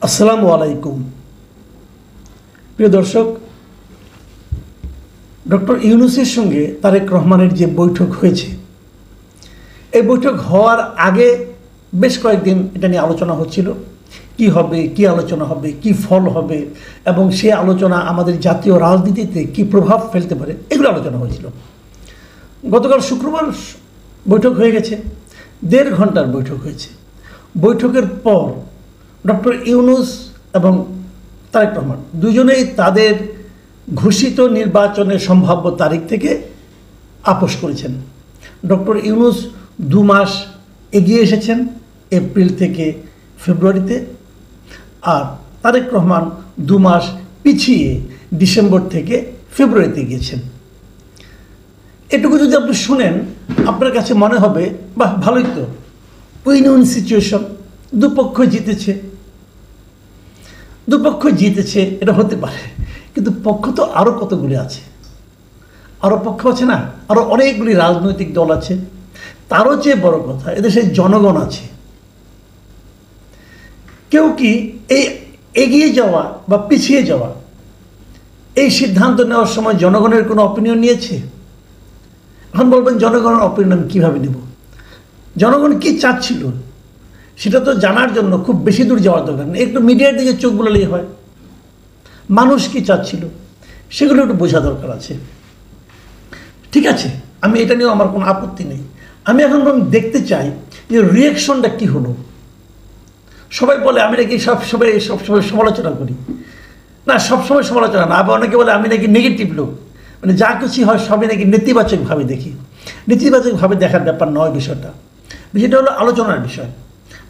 আসসালামু আলাইকুম প্রিয় দর্শক, ডক্টর ইউনূসের সঙ্গে তারেক রহমানের যে বৈঠক হয়েছে, এই বৈঠক হওয়ার আগে বেশ কয়েকদিন এটা নিয়ে আলোচনা হচ্ছিল। কি হবে, কি আলোচনা হবে, কি ফল হবে এবং সেই আলোচনা আমাদের জাতীয় রাজনীতিতে কি প্রভাব ফেলতে পারে, এগুলো আলোচনা হয়েছিল। গতকাল শুক্রবার বৈঠক হয়ে গেছে, 1.5 ঘন্টার বৈঠক হয়েছে। বৈঠকের পর ডক্টর ইউনূস এবং তারেক রহমান দুজনেই তাদের ঘোষিত নির্বাচনের সম্ভাব্য তারিখ থেকে আপোস করেছেন। ডক্টর ইউনূস 2 মাস এগিয়ে এসেছেন, এপ্রিল থেকে ফেব্রুয়ারিতে, আর তারেক রহমান 2 মাস পিছিয়ে ডিসেম্বর থেকে ফেব্রুয়ারিতে গিয়েছেন। এটুকু যদি আপনি শুনেন, আপনার কাছে মনে হবে বাহ, ভালোই তো, উইন উইন সিচুয়েশন, দুপক্ষ জিতেছে, এটা হতে পারে। কিন্তু পক্ষ তো আরও কতগুলি আছে, আরও পক্ষ আছে না, আরও অনেকগুলি রাজনৈতিক দল আছে। তারও চেয়ে বড় কথা, এদেশে জনগণ আছে। কেউ কি এই এগিয়ে যাওয়া বা পিছিয়ে যাওয়া, এই সিদ্ধান্ত নেওয়ার সময় জনগণের কোনো অপিনিয়ন নিয়েছে? এখন বলবেন জনগণের অপিনিয়ন কীভাবে নেব? জনগণ কি চাচ্ছিল সেটা তো জানার জন্য খুব বেশি দূর যাওয়ার দরকার নেই, একটু মিডিয়ার দিকে চোখ বুলালেই হয়। মানুষ কি চাচ্ছিল সেগুলো একটু বোঝা দরকার আছে। ঠিক আছে, আমি এটা নিয়েও আমার কোনো আপত্তি নেই। আমি এখন দেখতে চাই যে রিয়াকশনটা কী হলো। সবাই বলে আমি নাকি সবসময় সমালোচনা করি। না, সবসময় সমালোচনা না। আবার অনেকে বলে আমি নাকি নেগেটিভ লোক, মানে যা কিছু হয় সবই নাকি নেতিবাচকভাবে দেখি। নেতিবাচকভাবে দেখার ব্যাপার নয় বিষয়টা হলো আলোচনার বিষয়।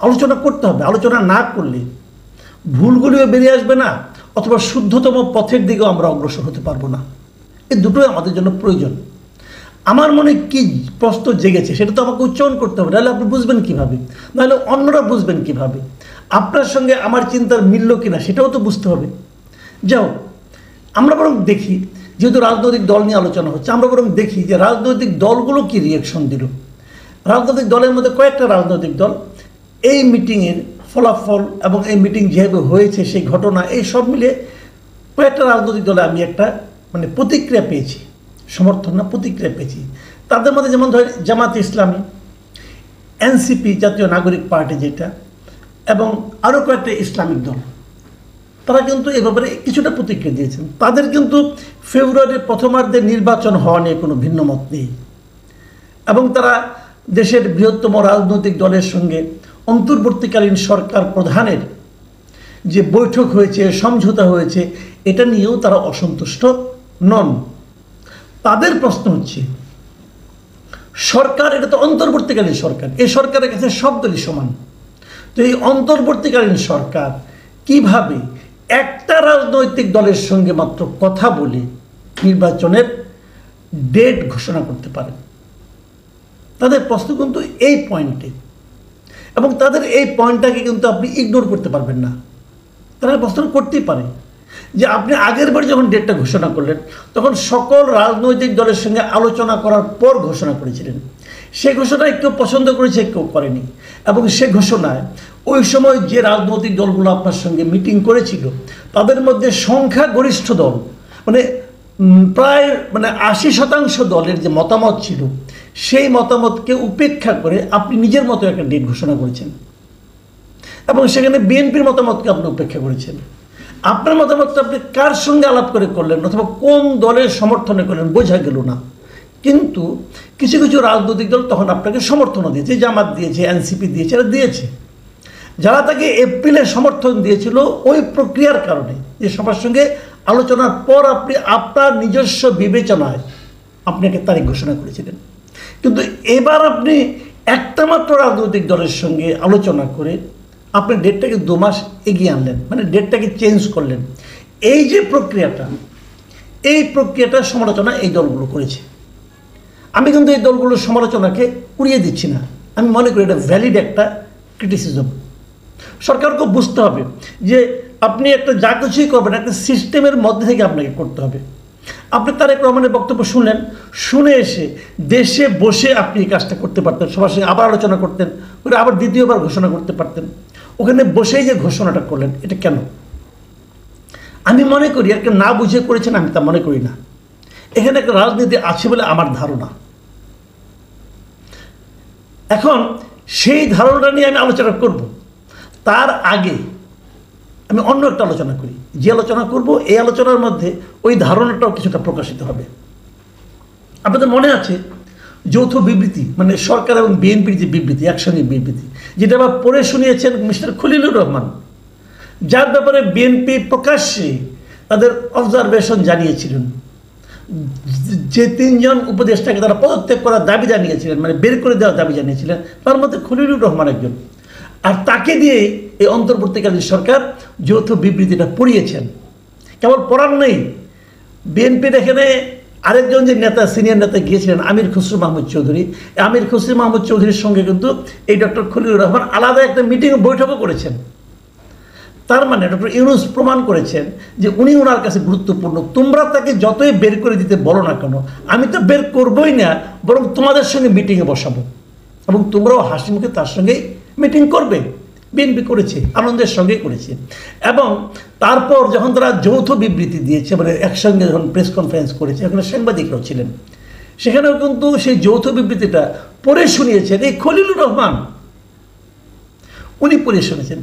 আলোচনা করতে হবে। আলোচনা না করলে ভুলগুলিও বেরিয়ে আসবে না, অথবা শুদ্ধতম পথের দিকেও আমরা অগ্রসর হতে পারবো না। এই দুটোই আমাদের জন্য প্রয়োজন। আমার মনে কি প্রশ্ন জেগেছে সেটা তো আমাকে উচ্চারণ করতে হবে, নাহলে আপনি বুঝবেন কীভাবে, নাহলে অন্যরা বুঝবেন কীভাবে, আপনার সঙ্গে আমার চিন্তার মিলল কিনা সেটাও তো বুঝতে হবে। যাও, আমরা বরং দেখি, যেহেতু রাজনৈতিক দল নিয়ে আলোচনা হচ্ছে, আমরা বরং দেখি যে রাজনৈতিক দলগুলো কি রিয়াকশন দিল। রাজনৈতিক দলের মধ্যে কয়েকটা রাজনৈতিক দল এই মিটিংয়ের ফলাফল এবং এই মিটিং যেভাবে হয়েছে, সেই ঘটনা, এই সব মিলে কয়েকটা রাজনৈতিক দলে আমি একটা প্রতিক্রিয়া পেয়েছি, সমর্থন না প্রতিক্রিয়া পেয়েছি। তাদের মধ্যে যেমন ধরেন জামাতে ইসলামী, এনসিপি জাতীয় নাগরিক পার্টি যেটা, এবং আরও কয়েকটা ইসলামিক দল, তারা কিন্তু এ ব্যাপারে কিছুটা প্রতিক্রিয়া দিয়েছেন। তাদের কিন্তু ফেব্রুয়ারির প্রথমার্ধে নির্বাচন হওয়া নিয়ে কোনো ভিন্ন মত নেই, এবং তারা দেশের বৃহত্তম রাজনৈতিক দলের সঙ্গে অন্তর্বর্তীকালীন সরকার প্রধানের যে বৈঠক হয়েছে, সমঝোতা হয়েছে, এটা নিয়েও তারা অসন্তুষ্ট নন। তাদের প্রশ্ন হচ্ছে, সরকার এটা তো অন্তর্বর্তীকালীন সরকার, এই সরকারের কাছে সব দলই সমান। তো এই অন্তর্বর্তীকালীন সরকার কিভাবে একটা রাজনৈতিক দলের সঙ্গে মাত্র কথা বলে নির্বাচনের ডেট ঘোষণা করতে পারে? তাদের প্রশ্ন কিন্তু এই পয়েন্টে, এবং তাদের এই পয়েন্টটাকে কিন্তু আপনি ইগনোর করতে পারবেন না। তারা প্রশ্ন করতেই পারে যে আপনি আগের বার যখন ডেটটা ঘোষণা করলেন, তখন সকল রাজনৈতিক দলের সঙ্গে আলোচনা করার পর ঘোষণা করেছিলেন। সে ঘোষণায় কেউ পছন্দ করেছে, কেউ করেনি, এবং সে ঘোষণায় ওই সময় যে রাজনৈতিক দলগুলো আপনার সঙ্গে মিটিং করেছিল, তাদের মধ্যে সংখ্যাগরিষ্ঠ দল, প্রায় 80% দলের যে মতামত ছিল, সেই মতামতকে উপেক্ষা করে আপনি নিজের মতো একটা ডেট ঘোষণা করেছেন, এবং সেখানে বিএনপির মতামতকে আপনি উপেক্ষা করেছেন। আপনার মতামতটা আপনি কার সঙ্গে আলাপ করে করলেন, অথবা কোন দলের সমর্থনে করলেন, বোঝা গেল না। কিন্তু কিছু কিছু রাজনৈতিক দল তখন আপনাকে সমর্থনও দিয়েছে, জামাত দিয়েছে, এনসিপি দিয়েছে, এরা দিয়েছে। যারা তাকে এপ্রিলে সমর্থন দিয়েছিল ওই প্রক্রিয়ার কারণে, যে সবার সঙ্গে আলোচনার পর আপনি আপনার নিজস্ব বিবেচনায় আপনি একটা তারিখ ঘোষণা করেছিলেন। কিন্তু এবার আপনি একটা মাত্র রাজনৈতিক দলের সঙ্গে আলোচনা করে আপনি ডেটটাকে 2 মাস এগিয়ে আনলেন, ডেটটাকে চেঞ্জ করলেন। এই যে প্রক্রিয়াটার সমালোচনা এই দলগুলো করেছে। আমি কিন্তু এই দলগুলোর সমালোচনাকে উড়িয়ে দিচ্ছি না, আমি মনে করি এটা ভ্যালিড একটা ক্রিটিসিজম। সরকারকে বুঝতে হবে যে আপনি একটা যা কিছুই করবেন, একটা সিস্টেমের মধ্যে থেকে আপনাকে করতে হবে। আপনি তারেক রহমানের বক্তব্য শুনলেন, শুনে এসে দেশে বসে আপনি এই কাজটা করতে পারতেন, সবার সঙ্গে আবার আলোচনা করতেন, আবার দ্বিতীয়বার ঘোষণা করতে পারতেন। ওখানে বসেই যে ঘোষণাটা করলেন, এটা কেন? আমি মনে করি একটা না বুঝে করেছেন, আমি তা মনে করি না। এখানে একটা রাজনীতি আছে বলে আমার ধারণা। এখন সেই ধারণাটা নিয়ে আমি আলোচনা করব, তার আগে আমি অন্য একটা আলোচনা করি। যে আলোচনা করব, এই আলোচনার মধ্যে ওই ধারণাটাও কিছুটা প্রকাশিত হবে। আপনাদের মনে আছে যৌথ বিবৃতি, মানে সরকার এবং বিএনপির যে বিবৃতি, একসঙ্গে বিবৃতি, যেটা আবার পড়ে শুনিয়েছেন মিস্টার খলিলুর রহমান, যার ব্যাপারে বিএনপি প্রকাশ্যে তাদের অবজারভেশন জানিয়েছিলেন। যে 3 জন উপদেষ্টাকে তারা পদত্যাগ করার দাবি জানিয়েছিলেন, মানে বের করে দেওয়ার দাবি জানিয়েছিলেন, তার মধ্যে খলিলুর রহমান একজন। আর তাকে দিয়ে এই অন্তর্বর্তীকালীন সরকার যৌথ বিবৃতিটা পড়িয়েছেন। কেবল পড়ার নেই, বিএনপির এখানে আরেকজন যে নেতা, সিনিয়র নেতা গিয়েছিলেন আমির খসরু মাহমুদ চৌধুরী, আমির খসরু মাহমুদ চৌধুরীর সঙ্গে কিন্তু এই ডক্টর খলিলুর রহমান আলাদা একটা মিটিং বৈঠকও করেছেন। তার মানে ডক্টর ইউনূস প্রমাণ করেছেন যে উনি ওনার কাছে গুরুত্বপূর্ণ। তোমরা তাকে যতই বের করে দিতে বলো না কেন, আমি তো বের করবই না, বরং তোমাদের সঙ্গে মিটিংয়ে বসাবো এবং তোমরাও হাসি মুখে তার সঙ্গেই মিটিং করবে। বিএনপি করেছে, আনন্দের সঙ্গেই করেছে। এবং তারপর যখন তারা যৌথ বিবৃতি দিয়েছে, মানে একসঙ্গে যখন প্রেস কনফারেন্স করেছে, এখানে সাংবাদিকরাও ছিলেন, সেখানেও কিন্তু সেই যৌথ বিবৃতিটা পড়ে শুনিয়েছেন এই খলিলুর রহমান। উনি পড়ে শুনেছেন।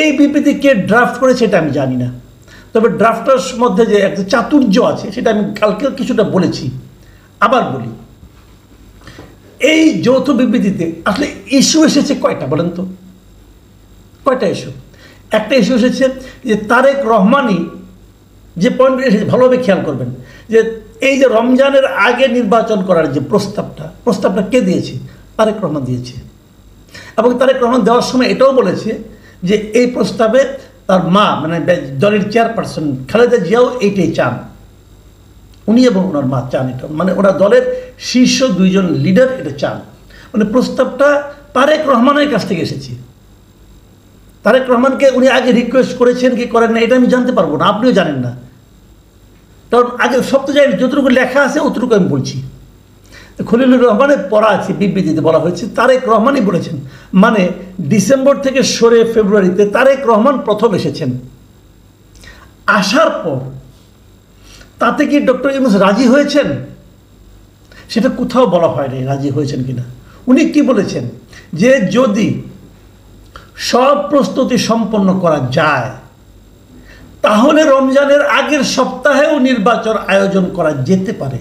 এই বিবৃতি কে ড্রাফট করেছে এটা আমি জানি না, তবে ড্রাফটার মধ্যে যে একটা চাতুর্য আছে সেটা আমি কালকে কিছুটা বলেছি, আবার বলি। এই যৌথ বিবৃতিতে আসলে ইস্যু এসেছে কয়টা বলেন তো? কয়টা ইস্যু? একটা ইস্যু এসেছে যে তারেক রহমানই যে পয়েন্ট এসেছে, ভালোভাবে খেয়াল করবেন, যে এই যে রমজানের আগে নির্বাচন করার যে প্রস্তাবটা কে দিয়েছে? তারেক রহমান দিয়েছে। এবং তারেক রহমান দেওয়ার সময় এটাও বলেছে যে এই প্রস্তাবে তার মা, মানে দলের চেয়ারপারসন খালেদা জিয়াও এইটাই চান, উনি এবং ওনার মা চান এটা, মানে ওরা দলের শীর্ষ 2 জন লিডার এটা চান। মানে প্রস্তাবটা তারেক রহমানের কাছ থেকে এসেছে। তারেক রহমানকে উনি আগে রিকোয়েস্ট করেছেন কি করেন না এটা আমি জানতে পারবো না, আপনিও জানেন না, কারণ আগে সব তো জানি, যতটুকু লেখা আছে অতটুকু আমি বলছি। খলিলুর রহমানের পড়া আছে, বিবৃতিতে বলা হয়েছে তারেক রহমানই বলেছেন, মানে ডিসেম্বর থেকে সরে ফেব্রুয়ারিতে তারেক রহমান প্রথম এসেছেন। আসার পর তাতে কি ডক্টর ইউনূস রাজি হয়েছেন? সেটা কোথাও বলা হয়নি রাজি হয়েছেন কিনা। উনি কি বলেছেন যে যদি সব প্রস্তুতি সম্পন্ন করা যায় তাহলে রমজানের আগের সপ্তাহেও নির্বাচন আয়োজন করা যেতে পারে।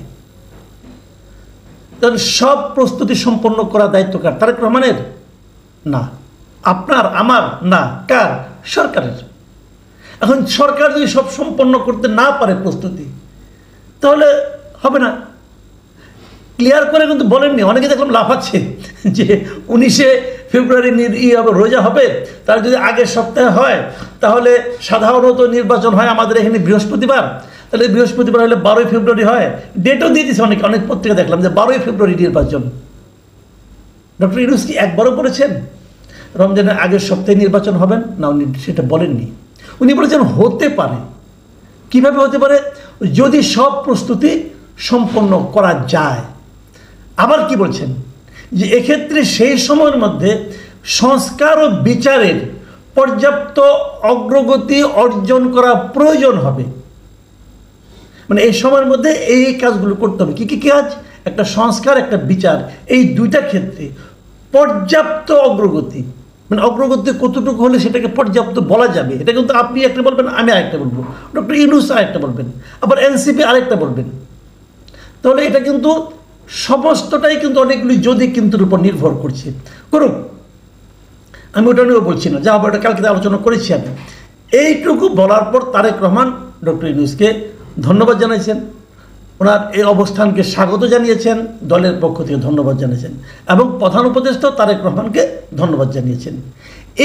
সব প্রস্তুতি সম্পন্ন করার দায়িত্ব কার? তারেক রহমানের না, আপনার, আমার না, কার? সরকারের। এখন সরকার যদি সব সম্পন্ন করতে না পারে প্রস্তুতি, তাহলে হবে না। ক্লিয়ার করে কিন্তু বলেননি। অনেকে দেখলাম লাফাচ্ছে যে 19শে ফেব্রুয়ারি রোজা হবে, তার যদি আগের সপ্তাহে হয় তাহলে সাধারণত নির্বাচন হয় আমাদের এখানে বৃহস্পতিবার, তাহলে বৃহস্পতিবার হলে 12ই ফেব্রুয়ারি হয়। ডেটও দিয়ে দিচ্ছে অনেক পত্রিকা দেখলাম যে 12ই ফেব্রুয়ারি নির্বাচন। ডক্টর ইউনূস কি একবারও বলেছেন রমজানের আগের সপ্তাহে নির্বাচন হবেন? না, উনি সেটা বলেননি। উনি বলেছেন হতে পারে। কিভাবে হতে পারে? যদি সব প্রস্তুতি সম্পন্ন করা যায়। আবার কি বলছেন যে এক্ষেত্রে সেই সময়ের মধ্যে সংস্কার ও বিচারের পর্যাপ্ত অগ্রগতি অর্জন করা প্রয়োজন হবে। মানে এই সময়ের মধ্যে এই কাজগুলো করতে হবে। কি কি কাজ? একটা সংস্কার, একটা বিচার, এই দুইটা ক্ষেত্রে পর্যাপ্ত অগ্রগতি। মানে অগ্রগতি কতটুকু হলে সেটাকে পর্যাপ্ত বলা যাবে, এটা কিন্তু আপনি একটা বলবেন, আমি আরেকটা বলবো, ডক্টর ইউনূস আরেকটা বলবেন, আবার এনসিপি আরেকটা বলবেন। তাহলে এটা কিন্তু সমস্তটাই কিন্তু অনেকগুলি যদি কিন্তুর উপর নির্ভর করছে। করুক, আমি ওটা নিয়েও বলছি না, যা ওটা কালকে আলোচনা করেছি আমি। এইটুকু বলার পর তারেক রহমান ডক্টর ইউনূসকে ধন্যবাদ জানিয়েছেন, ওনার এই অবস্থানকে স্বাগত জানিয়েছেন, দলের পক্ষ থেকে ধন্যবাদ জানিয়েছেন, এবং প্রধান উপদেষ্টা তারেক রহমানকে ধন্যবাদ জানিয়েছেন।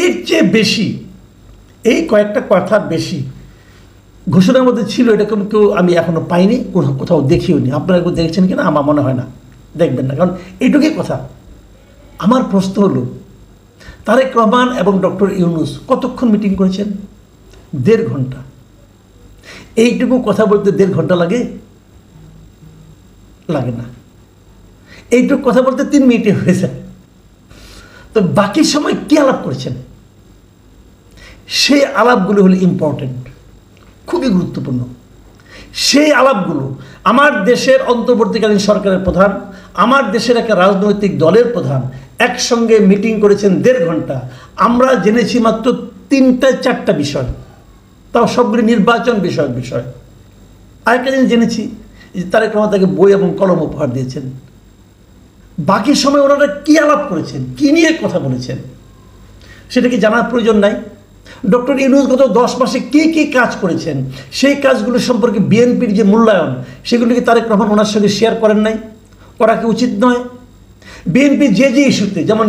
এর চেয়ে বেশি, এই কয়েকটা কথার বেশি ঘোষণার মধ্যে ছিল, এটা কেউ আমি এখনো পাইনি, কোথাও দেখিও নি। আপনারা একটু দেখছেন কিনা আমার মনে হয় না, দেখবেন না, কারণ এইটুকুই কথা। আমার প্রশ্ন হলো, তারেক রহমান এবং ডক্টর ইউনূস কতক্ষণ মিটিং করেছেন? 1.5 ঘন্টা। এইটুকু কথা বলতে 1.5 ঘন্টা লাগে? লাগে না। এইটুকু কথা বলতে 3 মিনিটে হয়ে যায়। তো বাকি সময় কি আলাপ করেছেন? সেই আলাপগুলো হলো ইম্পর্টেন্ট, খুবই গুরুত্বপূর্ণ। সেই আলাপগুলো আমার দেশের অন্তর্বর্তীকালীন সরকারের প্রধান, আমার দেশের একটা রাজনৈতিক দলের প্রধান একসঙ্গে মিটিং করেছেন 1.5 ঘন্টা। আমরা জেনেছি মাত্র 3-4টা বিষয়, তাও সবগুলি নির্বাচন বিষয়ক বিষয়। আরেকটা জিনিস জেনেছি যে তারেক রহমান তাকে বই এবং কলম উপহার দিয়েছেন। বাকি সময় ওনারা কী আলাপ করেছেন, কী নিয়ে কথা বলেছেন, সেটা কি জানার প্রয়োজন নাই? ডক্টর ইউনূস গত 10 মাসে কী কাজ করেছেন, সেই কাজগুলো সম্পর্কে বিএনপির যে মূল্যায়ন, সেগুলিকে তারেক রহমান ওনার সঙ্গে শেয়ার করেন নাই? করা কি উচিত নয়? বিএনপি যে ইস্যুতে, যেমন